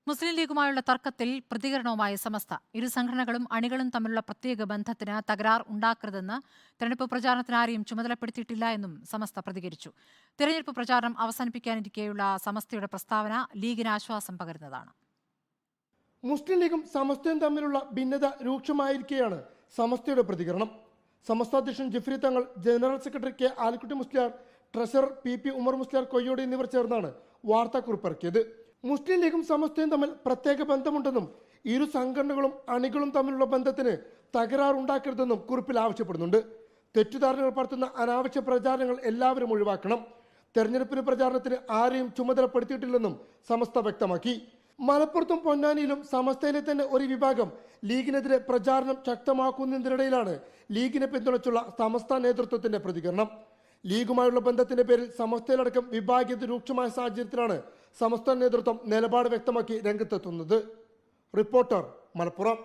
മുസ്ലിം ലീഗുമായുള്ള തർക്കത്തിൽ പ്രതികരണവുമായി സമസ്ത. ഇരു സംഘടനകളും അണികളും തമ്മിലുള്ള പ്രത്യേക ബന്ധത്തിന് തകരാർ ഉണ്ടാക്കരുതെന്ന് തെരഞ്ഞെടുപ്പ് പ്രചാരണത്തിന് ആരെയും ചുമതലപ്പെടുത്തിയിട്ടില്ല എന്നും സമസ്ത പ്രതികരിച്ചു. തെരഞ്ഞെടുപ്പ് പ്രചാരണം അവസാനിപ്പിക്കാനിരിക്കെയുള്ള സമസ്തയുടെ പ്രസ്താവന ലീഗിന് ആശ്വാസം പകരുന്നതാണ്. മുസ്ലിം ലീഗും സമസ്തയും തമ്മിലുള്ള ഭിന്നത രൂക്ഷമായിരിക്കെയാണ് സമസ്തയുടെ പ്രതികരണം. സമസ്ത അധ്യക്ഷൻ ജിഫ്രി തങ്ങൾ, general secretary K Alikutty Musliyar, treasurer P Umar Musliyar Koyyode എന്നിവർ ചേർന്നാണ് വാർത്താക്കുറിപ്പിറക്കിയത്. മുസ്ലിം ലീഗും സമസ്തയും തമ്മിൽ പ്രത്യേക ബന്ധമുണ്ടെന്നും ഇരു സംഘടനകളും അണികളും തമ്മിലുള്ള ബന്ധത്തിന് തകരാറുണ്ടാക്കരുതെന്നും കുറിപ്പിൽ ആവശ്യപ്പെടുന്നുണ്ട്. തെറ്റിദ്ധാരണകൾ പരത്തുന്ന അനാവശ്യ പ്രചാരണങ്ങൾ എല്ലാവരും ഒഴിവാക്കണം. തെരഞ്ഞെടുപ്പിന് പ്രചാരണത്തിന് ആരെയും ചുമതലപ്പെടുത്തിയിട്ടില്ലെന്നും സമസ്ത വ്യക്തമാക്കി. മലപ്പുറത്തും പൊന്നാനിയിലും സമസ്തയിലെ തന്നെ ഒരു വിഭാഗം ലീഗിനെതിരെ പ്രചാരണം ശക്തമാക്കുന്നതിനിടയിലാണ് ലീഗിനെ പിന്തുണച്ചുള്ള സമസ്ത നേതൃത്വത്തിന്റെ പ്രതികരണം. ലീഗുമായുള്ള ബന്ധത്തിന്റെ പേരിൽ സമസ്തയിലടക്കം വിഭാഗീയത രൂക്ഷമായ സാഹചര്യത്തിലാണ് സമസ്ത നേതൃത്വം നിലപാട് വ്യക്തമാക്കി രംഗത്തെത്തുന്നത്. റിപ്പോർട്ടർ, മലപ്പുറം.